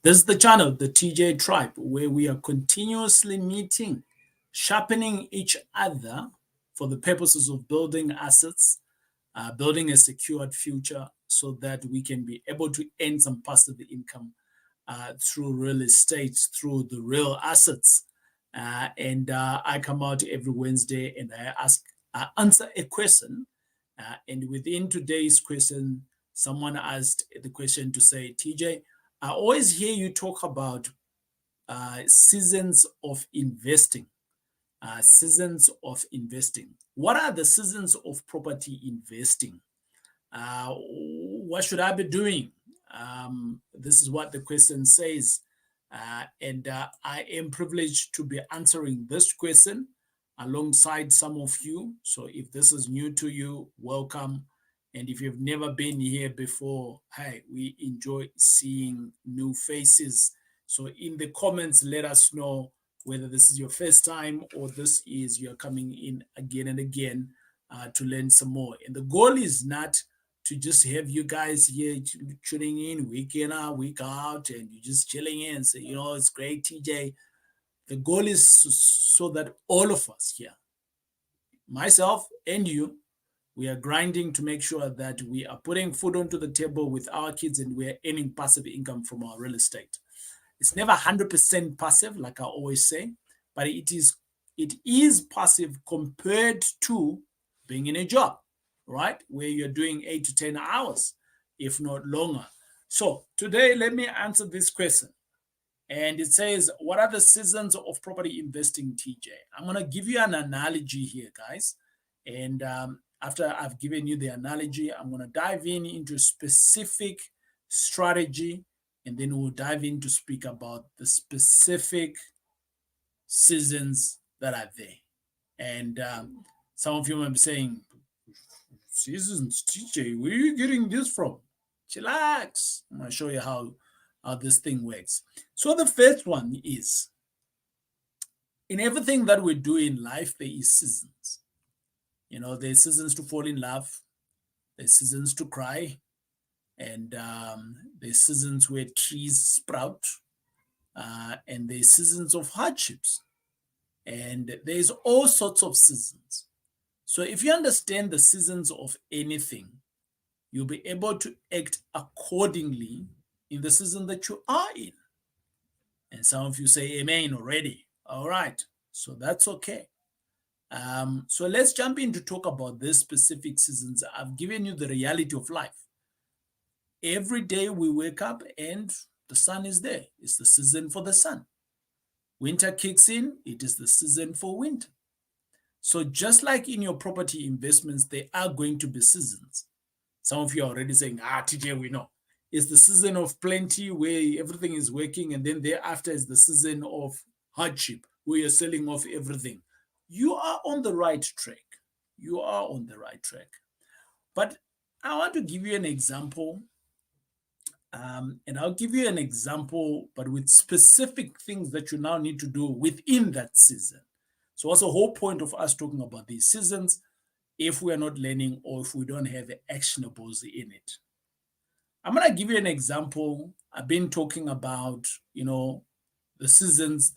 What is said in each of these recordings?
This is the channel, the TJ Tribe, where we are continuously meeting, sharpening each other for the purposes of building assets, building a secured future so that we can be able to earn some passive income through real estate, through the real assets. And I come out every Wednesday and I answer a question. And within today's question, someone asked the question to say, TJ, I always hear you talk about seasons of investing. Seasons of investing. What are the seasons of property investing? What should I be doing? This is what the question says. And I am privileged to be answering this question alongside some of you. So if this is new to you, welcome. And if you've never been here before, hey, we enjoy seeing new faces. So in the comments, let us know whether this is your first time or this is you're coming in again and again to learn some more. And the goal is not to just have you guys here tuning in week in, week out, and you're just chilling in and say, it's great, TJ. The goal is so that all of us here, myself and you, we are grinding to make sure that we are putting food onto the table with our kids and we are earning passive income from our real estate. It's never 100% passive, like I always say, but it is passive compared to being in a job, right? Where you're doing 8 to 10 hours, if not longer. So today, let me answer this question. And it says, what are the seasons of property investing, TJ? I'm going to give you an analogy here, guys. And after I've given you the analogy, I'm going to dive into specific strategy, and then we'll dive in to speak about the specific seasons that are there. And some of you might be saying, seasons, TJ, where are you getting this from? Chillax. I'm going to show you how this thing works. So the first one is, in everything that we do in life, there is seasons. There's seasons to fall in love, there's seasons to cry, and there's seasons where trees sprout, and there's seasons of hardships, and there's all sorts of seasons. So if you understand the seasons of anything, you'll be able to act accordingly in the season that you are in. And some of you say amen already. All right, so that's okay. So let's jump in to talk about these specific seasons. I've given you the reality of life. Every day we wake up and the sun is there. It's the season for the sun. Winter kicks in, it is the season for winter. So just like in your property investments, there are going to be seasons. Some of you are already saying, TJ, we know. It's the season of plenty where everything is working, and then thereafter is the season of hardship where you're selling off everything. You are on the right track. You are on the right track. But I want to give you an example. And I'll give you an example, but with specific things that you now need to do within that season. So what's the whole point of us talking about these seasons if we are not learning or if we don't have actionables in it? I'm going to give you an example. I've been talking about, the seasons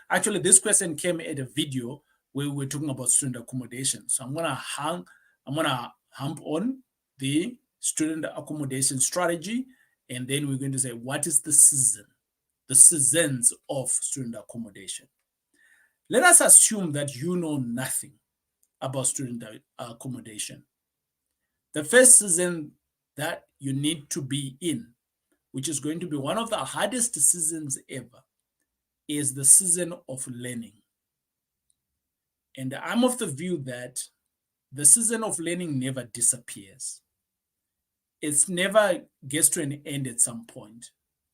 actually this question came at a video where we were talking about student accommodation. So I'm gonna hump on the student accommodation strategy, and then we're going to say, what is the seasons of student accommodation? Let us assume that you know nothing about student accommodation. The first season that you need to be in, which is going to be one of the hardest seasons ever, is the season of learning. And I'm of the view that the season of learning never disappears. It never gets to an end at some point.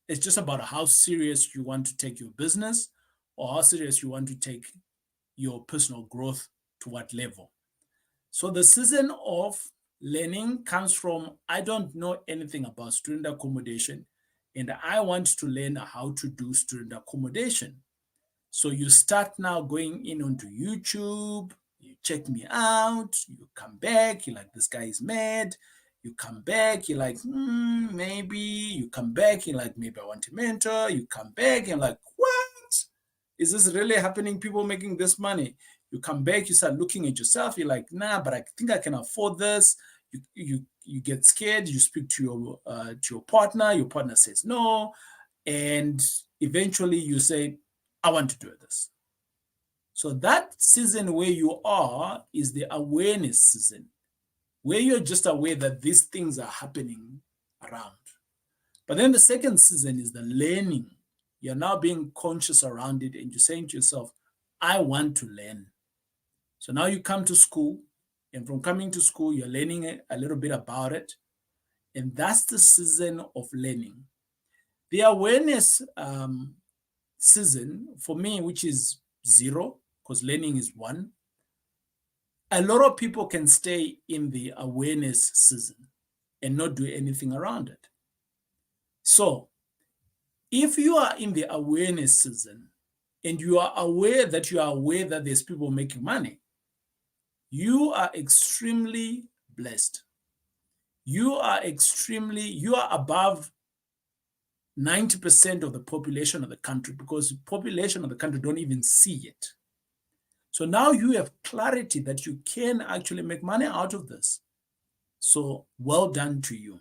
It's just about how serious you want to take your business or how serious you want to take your personal growth to what level. So the season of learning comes from, I don't know anything about student accommodation, and I want to learn how to do student accommodation. So you start now going in onto YouTube, you check me out, you come back, you're like, this guy is mad, You come back, you're like, maybe. You come back, you're like, maybe I want a mentor. You come back, and like, what? Is this really happening? People making this money. You come back, you start looking at yourself. You're like, nah, but I think I can afford this. You get scared. You speak to your partner. Your partner says no, and eventually you say, I want to do this. So that season where you are is the awareness season, where you're just aware that these things are happening around. But then the second season is the learning. You're now being conscious around it, and you're saying to yourself, I want to learn. So now you come to school, and from coming to school, you're learning a little bit about it. And that's the season of learning. The awareness season, for me, which is 0, because learning is 1, a lot of people can stay in the awareness season and not do anything around it. So if you are in the awareness season and you are aware that there's people making money, you are extremely blessed. You are above 90% of the population of the country, because the population of the country don't even see it. So now you have clarity that you can actually make money out of this. So well done to you.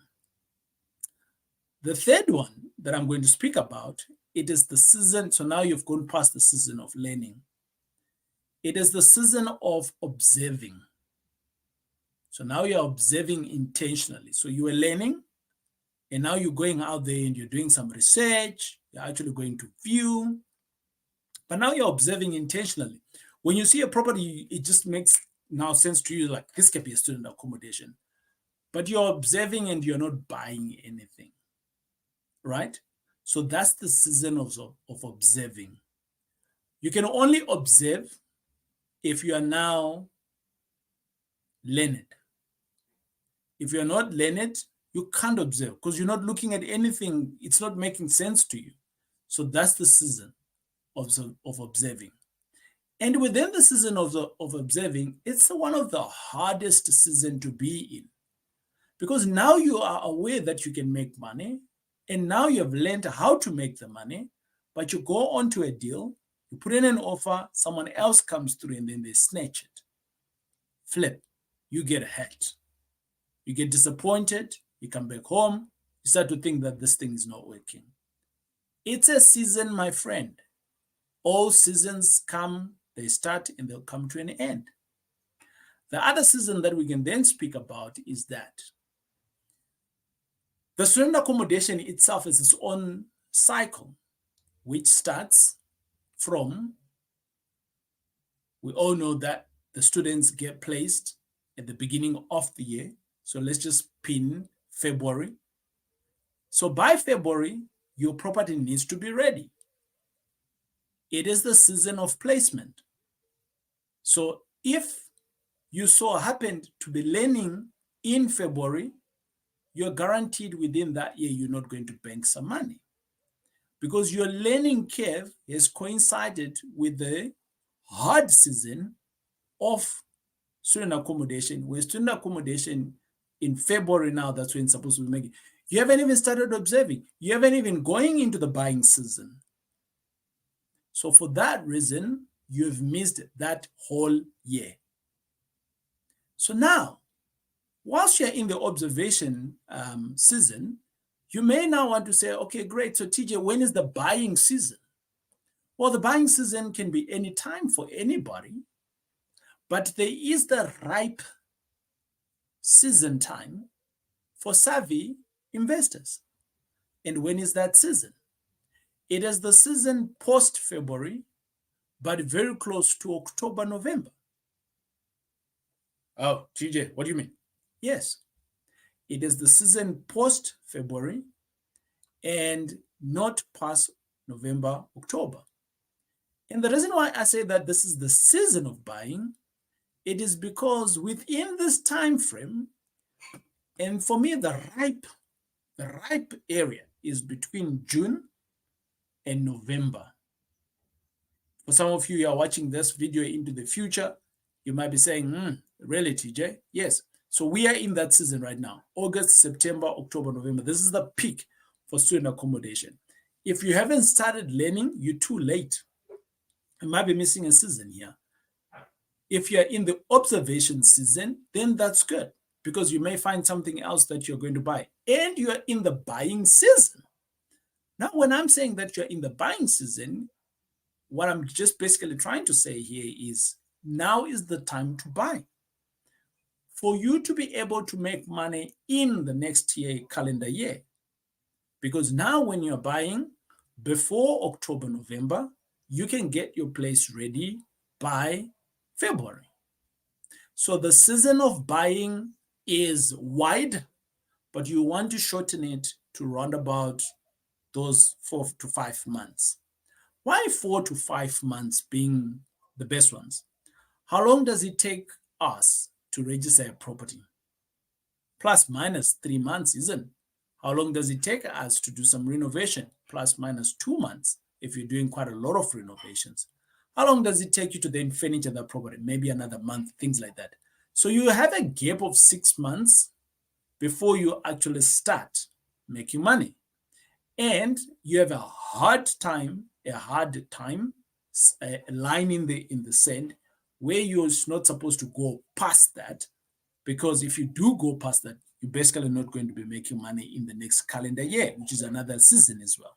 The third one that I'm going to speak about, it is the season. So now you've gone past the season of learning. It is the season of observing. So now you're observing intentionally. So you were learning, and now you're going out there and you're doing some research. You're actually going to view. But now you're observing intentionally. When you see a property, it just makes now sense to you, like this can be a student accommodation. But you're observing and you're not buying anything, right? So that's the season of observing. You can only observe if you are now learned. If you're not learned, you can't observe because you're not looking at anything. It's not making sense to you. So that's the season of observing. And within the season of observing, it's one of the hardest seasons to be in, because now you are aware that you can make money, and now you have learned how to make the money, but you go onto a deal, you put in an offer, someone else comes through, and then they snatch it. Flip, you get hurt. You get disappointed, you come back home, you start to think that this thing is not working. It's a season, my friend. All seasons come, they start, and they'll come to an end. The other season that we can then speak about is that the student accommodation itself is its own cycle, which starts from, we all know that the students get placed at the beginning of the year. So let's just pin February. So by February, your property needs to be ready. It is the season of placement. So if you so happened to be learning in February, you're guaranteed within that year you're not going to bank some money, because your learning curve has coincided with the hard season of student accommodation, where student accommodation in February now, that's when it's supposed to be making. You haven't even started observing. You haven't even going into the buying season. So for that reason, you've missed that whole year. So now, whilst you're in the observation season, you may now want to say, okay, great. So TJ, when is the buying season? Well, the buying season can be any time for anybody, but there is the ripe season time for savvy investors. And when is that season? It is the season post-February, but very close to October, November. Oh, TJ, what do you mean? Yes, it is the season post-February and not past November, October. And the reason why I say that this is the season of buying, it is because within this time frame, and for me, the ripe area is between June and November. For some of you who are watching this video into the future, you might be saying, really, TJ? Yes. So we are in that season right now. August, September, October, November. This is the peak for student accommodation. If you haven't started learning, you're too late. You might be missing a season here. If you're in the observation season, then that's good because you may find something else that you're going to buy. And you're in the buying season. Now, when I'm saying that you're in the buying season, what I'm just basically trying to say here is now is the time to buy. For you to be able to make money in the next year, calendar year. Because now when you're buying before October, November, you can get your place ready by February. So the season of buying is wide, but you want to shorten it to round about those 4 to 5 months. Why 4 to 5 months being the best ones? How long does it take us to register a property? Plus minus 3 months, isn't it? How long does it take us to do some renovation? Plus minus 2 months if you're doing quite a lot of renovations. How long does it take you to then furnish the property? Maybe another month, things like that. So you have a gap of 6 months before you actually start making money. And you have a hard time, a line in the sand where you're not supposed to go past that, because if you do go past that, you're basically not going to be making money in the next calendar year, which is another season as well.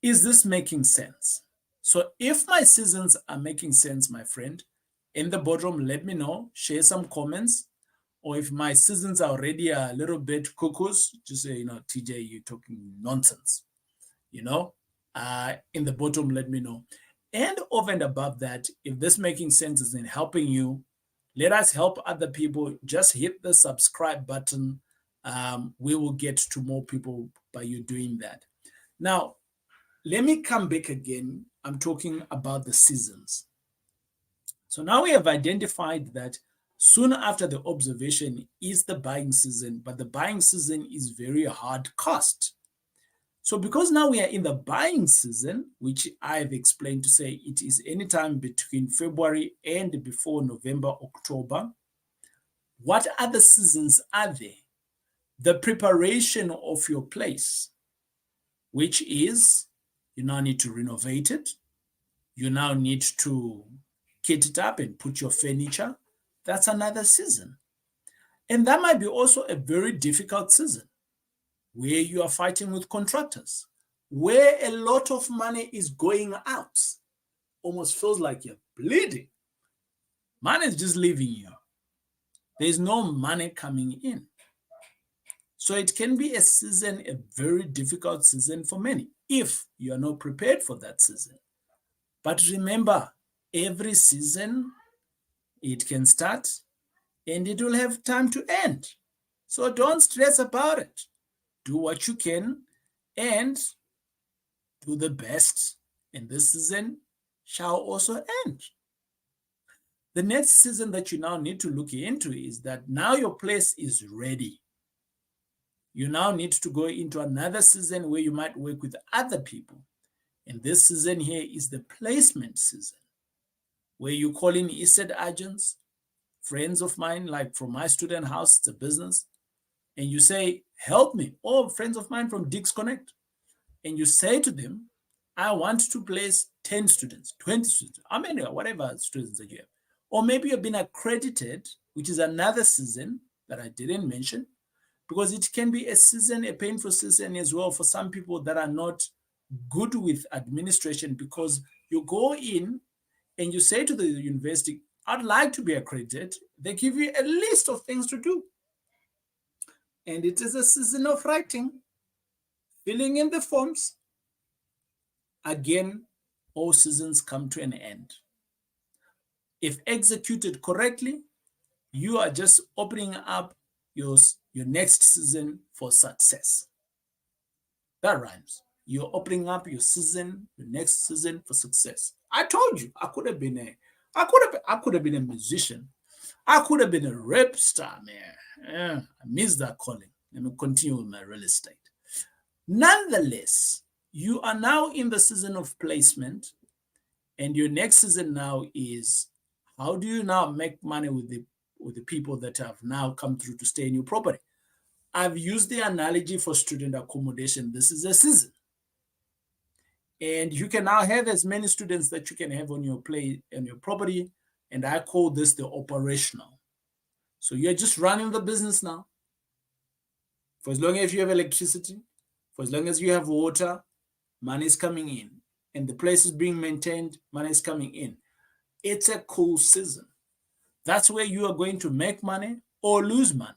Is this making sense? So if my seasons are making sense, my friend, in the bottom, let me know, share some comments. Or if my seasons are already a little bit cuckoos, just say, TJ, you're talking nonsense. In the bottom, let me know. And over and above that, if this making sense is in helping you, let us help other people. Just hit the subscribe button. We will get to more people by you doing that. Now, let me come back again. I'm talking about the seasons. So now we have identified that soon after the observation is the buying season, but the buying season is very hard cost. So because now we are in the buying season, which I've explained to say it is anytime between February and before November, October, what other seasons are there? The preparation of your place, which is you now need to renovate it. You now need to kit it up and put your furniture. That's another season. And that might be also a very difficult season where you are fighting with contractors, where a lot of money is going out. Almost feels like you're bleeding. Money is just leaving you. There's no money coming in. So it can be a season, a very difficult season for many, if you are not prepared for that season. But remember, every season, it can start and it will have time to end. So don't stress about it. Do what you can and do the best. And this season shall also end. The next season that you now need to look into is that now your place is ready. You now need to go into another season where you might work with other people. And this season here is the placement season, where you call in estate agents, friends of mine, like from my student house, it's a business, and you say, help me, or friends of mine from Dix Connect. And you say to them, I want to place 10 students, 20 students, how many, whatever students that you have. Or maybe you've been accredited, which is another season that I didn't mention, because it can be a season, a painful season as well for some people that are not good with administration, because you go in and you say to the university, I'd like to be accredited. They give you a list of things to do. And it is a season of writing, filling in the forms. Again, all seasons come to an end. If executed correctly, you are just opening up your next season for success. That rhymes. You're opening up your season, your next season for success. I told you I could have been a musician. I could have been a rap star, man. I missed that calling. Let me continue with my real estate. Nonetheless, you are now in the season of placement, and your next season now is how do you now make money with the with the people that have now come through to stay in your property. I've used the analogy for student accommodation. This is a season. And you can now have as many students that you can have on your property. And I call this the operational. So you're just running the business now. For as long as you have electricity, for as long as you have water, money is coming in. And the place is being maintained, money is coming in. It's a cool season. That's where you are going to make money or lose money.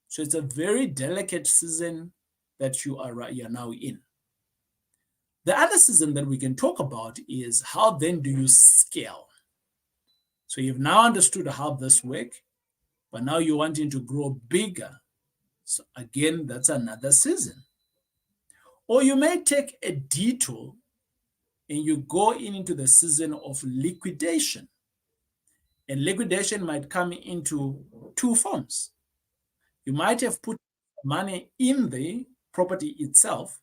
So it's a very delicate season that you're now in. The other season that we can talk about is how then do you scale? So you've now understood how this works, but now you're wanting to grow bigger. So again, that's another season. Or you may take a detour and you go into the season of liquidation. And liquidation might come into two forms. You might have put money in the property itself,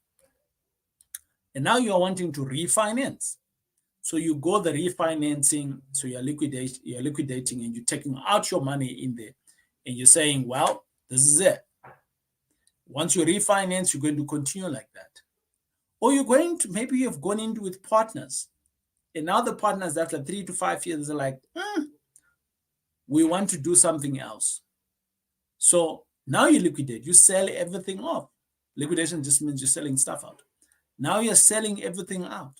and now you're wanting to refinance. So you go the refinancing, so you're liquidating and you're taking out your money in there. And you're saying, well, this is it. Once you refinance, you're going to continue like that. Or you're going to, maybe you've gone in with partners. And now the partners, after 3 to 5 years, are like, we want to do something else. So now you liquidate, you sell everything off. Liquidation just means you're selling stuff out. Now you're selling everything out.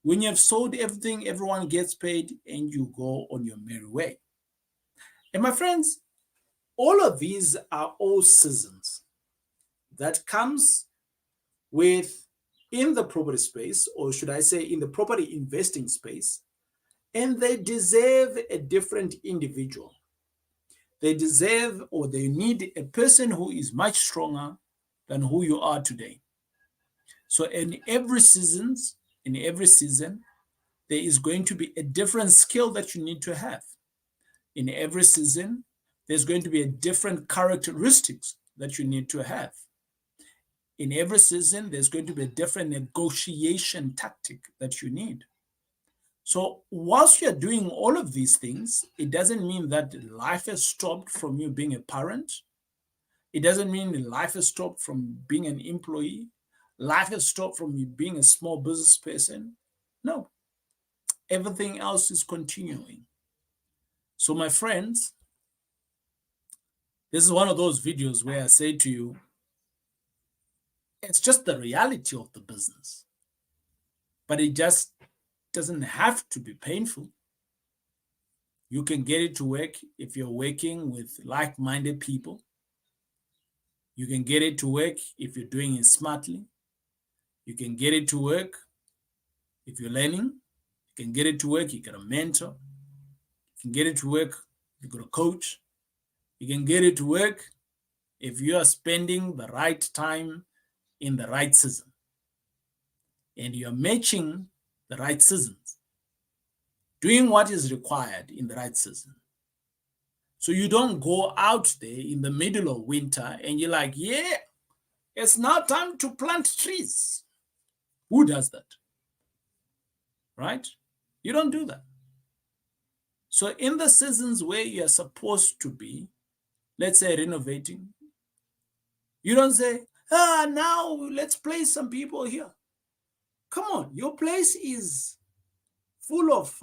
When you have sold everything, everyone gets paid and you go on your merry way. And my friends, all of these are all seasons that comes with in the property space, or should I say in the property investing space, and they deserve a different individual. They deserve or they need a person who is much stronger than who you are today. So in every season, there is going to be a different skill that you need to have. In every season, there's going to be a different characteristics that you need to have. In every season, there's going to be a different negotiation tactic that you need. So whilst you're doing all of these things, it doesn't mean that life has stopped from you being a parent. It doesn't mean life has stopped from being an employee. Life has stopped from you being a small business person. No, everything else is continuing. So my friends, this is one of those videos where I say to you, it's just the reality of the business, but it just doesn't have to be painful. You can get it to work if you're working with like-minded people. You can get it to work if you're doing it smartly. You can get it to work if you're learning. You can get it to work, you got a mentor. You can get it to work if you got a coach. You can get it to work if you are spending the right time in the right season. And you're matching the right seasons, doing what is required in the right season. So you don't go out there in the middle of winter and you're like, yeah, it's now time to plant trees. Who does that? Right? You don't do that. So in the seasons where you're supposed to be, let's say renovating, you don't say, now let's place some people here. Come on, your place is full of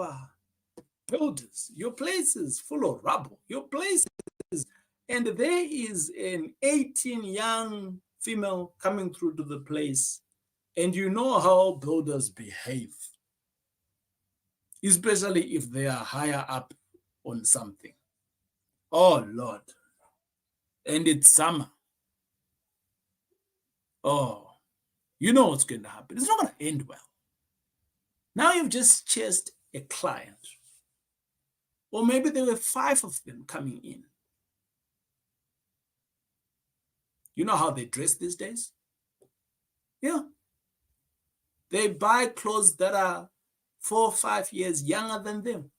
builders. Your place is full of rubble. Your place is, and there is an 18 young female coming through to the place, and you know how builders behave, especially if they are higher up on something. Oh, Lord. And it's summer. Oh, you know what's going to happen. It's not going to end well. Now you've just chased a client. Or maybe there were 5 of them coming in. You know how they dress these days? Yeah. They buy clothes that are 4 or 5 years younger than them.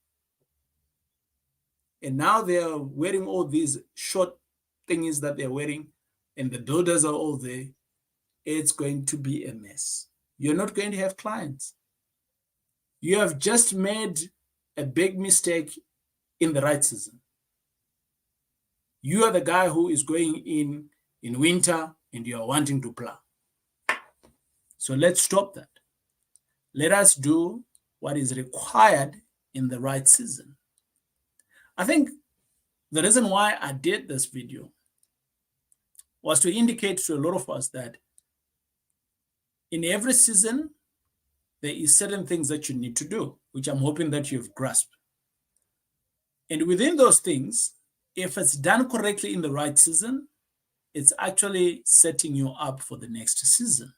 And now they're wearing all these short thingies that they're wearing, and the builders are all there. It's going to be a mess. You're not going to have clients. You have just made a big mistake in the right season. You are the guy who is going in winter and you are wanting to plow. So let's stop that. Let us do what is required in the right season. I think the reason why I did this video was to indicate to a lot of us that in every season, there is certain things that you need to do, which I'm hoping that you've grasped. And within those things, if it's done correctly in the right season, it's actually setting you up for the next season.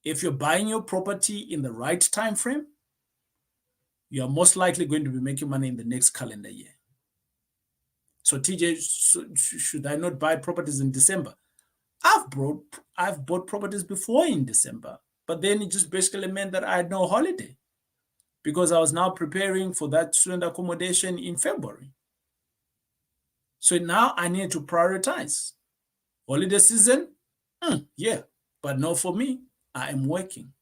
If you're buying your property in the right time frame, you are most likely going to be making money in the next calendar year. So TJ, should I not buy properties in December? I've bought properties before in December, but then it just basically meant that I had no holiday because I was now preparing for that student accommodation in February. So now I need to prioritize. Holiday season? Yeah, but not for me. I am working.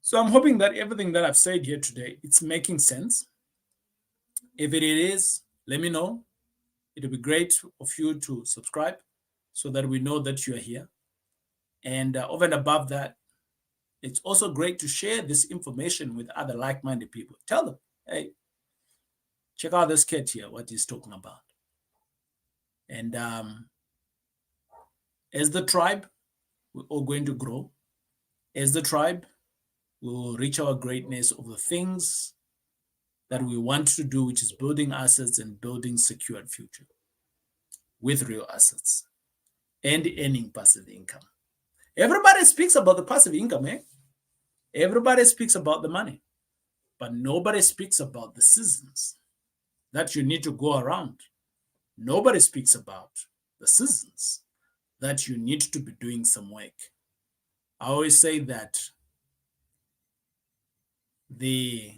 So I'm hoping that everything that I've said here today, it's making sense. If it is, let me know. It'll be great of you to subscribe so that we know that you're here. And over and above that, it's also great to share this information with other like-minded people. Tell them, hey, check out this kid here, what he's talking about. And as the tribe, we're all going to grow. As the tribe, we will reach our greatness of the things that we want to do, which is building assets and building secured future with real assets and earning passive income. Everybody speaks about the passive income, eh? Everybody speaks about the money, but nobody speaks about the seasons that you need to go around. Nobody speaks about the seasons that you need to be doing some work. I always say that the